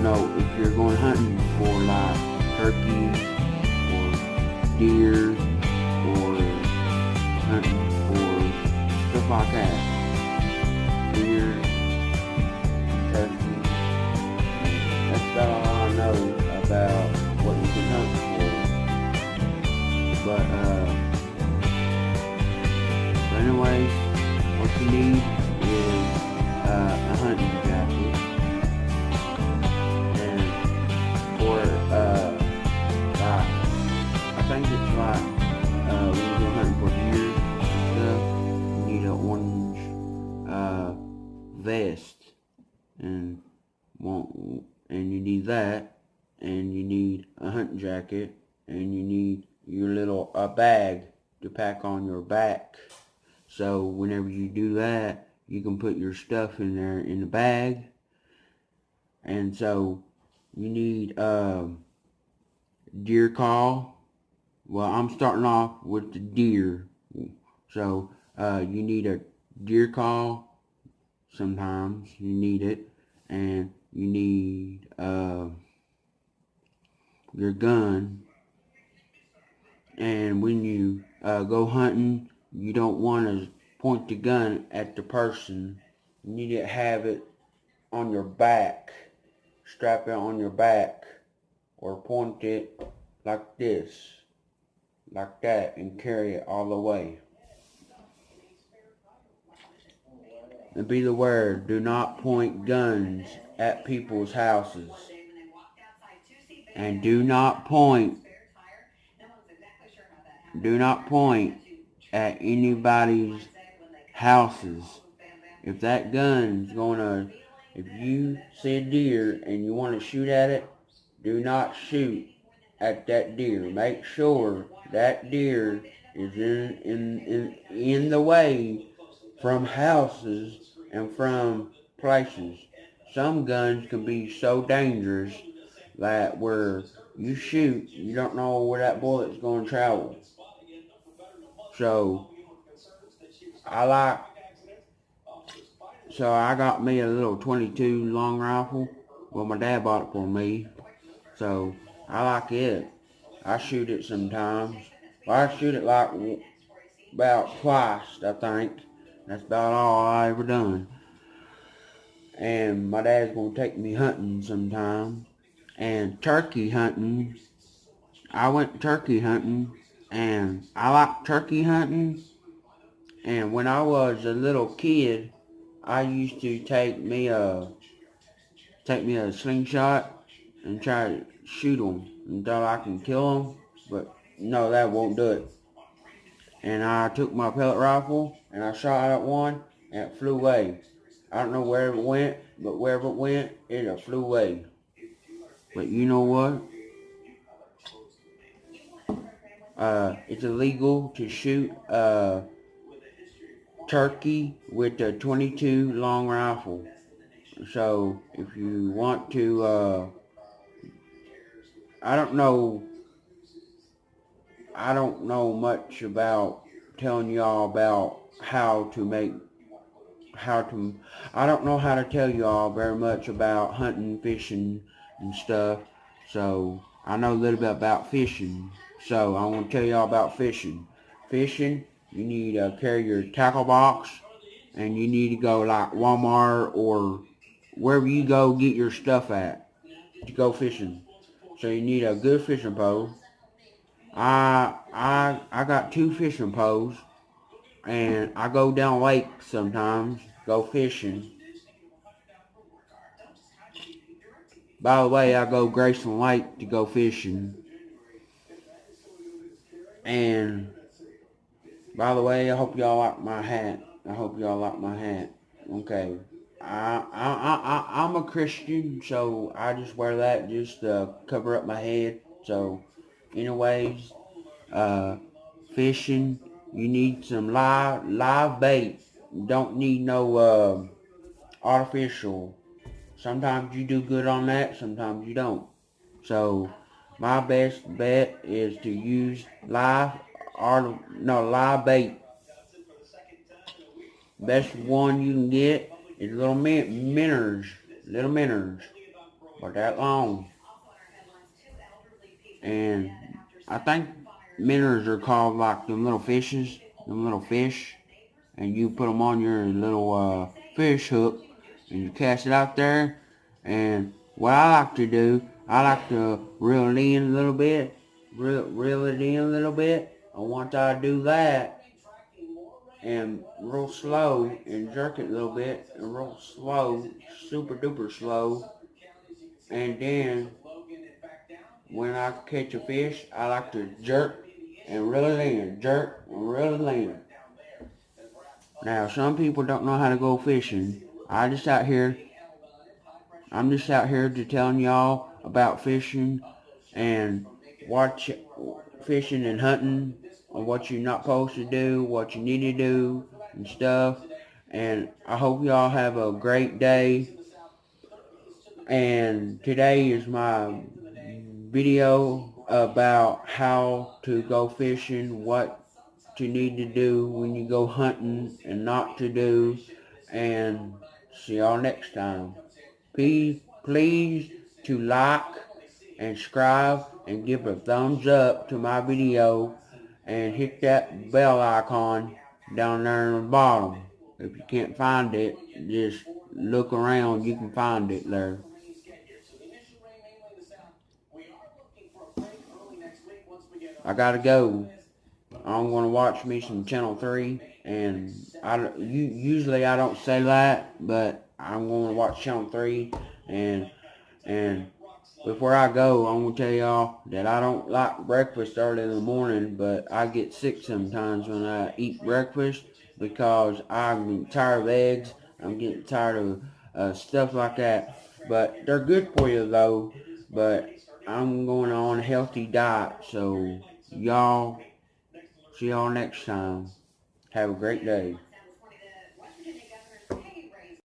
if you're going hunting for like turkeys or deer or hunting for stuff like that, deer, turkey, that's about all I know about what you can hunt for. But anyways, what you need is a hunting jacket, and for like, I think it's like when you go hunting for deer and stuff, you need an orange vest, and you need that, and you need a hunting jacket, and you need your little bag to pack on your back. So whenever you do that, you can put your stuff in there in the bag. And so you need deer call. Well, I'm starting off with the deer. So you need a deer call. Sometimes you need it. And you need your gun. And when you go hunting, you don't want to point the gun at the person. You need to have it on your back. Strap it on your back, or point it like this, like that, and carry it all the way. And be aware, do not point guns at people's houses. And do not point at anybody's houses. If that gun's if you see a deer and you want to shoot at it, do not shoot at that deer. Make sure that deer is in the way from houses and from places. Some guns can be so dangerous that where you shoot, you don't know where that bullet's going to travel. So I got me a little 22 long rifle. Well, my dad bought it for me. So I like it. I shoot it sometimes. Well, I shoot it like about twice, I think. That's about all I ever done. And my dad's gonna take me hunting sometime. And turkey hunting. I went turkey hunting, and I like turkey hunting. And when I was a little kid, I used to take me a slingshot and try to shoot them until I can kill them. But no, that won't do it. And I took my pellet rifle and I shot at one, and it flew away. I don't know where it went, but wherever it went, it flew away. But you know what? It's illegal to shoot turkey with a 22 long rifle. So if you want to, I don't know much about telling y'all about I don't know how to tell y'all very much about hunting, fishing, and stuff. So I know a little bit about fishing. So I want to tell y'all about fishing. Fishing, you need to carry your tackle box, and you need to go like Walmart or wherever you go get your stuff at to go fishing. So you need a good fishing pole. I got 2 fishing poles, and I go down lake sometimes, go fishing. By the way, I go Grayson Lake to go fishing. And by the way, I hope y'all like my hat. Okay. I'm a Christian, so I just wear that just to cover up my head. So, anyways, fishing, you need some live bait. You don't need no artificial. Sometimes you do good on that, sometimes you don't. So, my best bet is to use live bait. Best one you can get is little minnows. about that long. And I think minnows are called like them little fishes, them little fish. And you put them on your little fish hook and you cast it out there. And what I like to do, I like to reel it in a little bit, reel it in a little bit. And once I do that, and real slow, and jerk it a little bit, and real slow, super duper slow. And then when I catch a fish, I like to jerk and reel it in, jerk and reel it in. Now, some people don't know how to go fishing. I'm just out here to telling y'all about fishing and watch fishing and hunting, and what you're not supposed to do, what you need to do and stuff. And I hope y'all have a great day. And today is my video about how to go fishing, what you need to do when you go hunting and not to do. And see y'all next time. Please to like and subscribe and give a thumbs up to my video and hit that bell icon down there on the bottom. If you can't find it, just look around, you can find it there. I gotta go. I'm gonna watch me some Channel 3, and usually I don't say that, but I'm gonna watch Channel 3, and before I go, I'm gonna tell y'all that I don't like breakfast early in the morning, but I get sick sometimes when I eat breakfast because I'm tired of eggs. I'm getting tired of stuff like that, but they're good for you though. But I'm going on a healthy diet, so y'all. See y'all next time. Have a great day.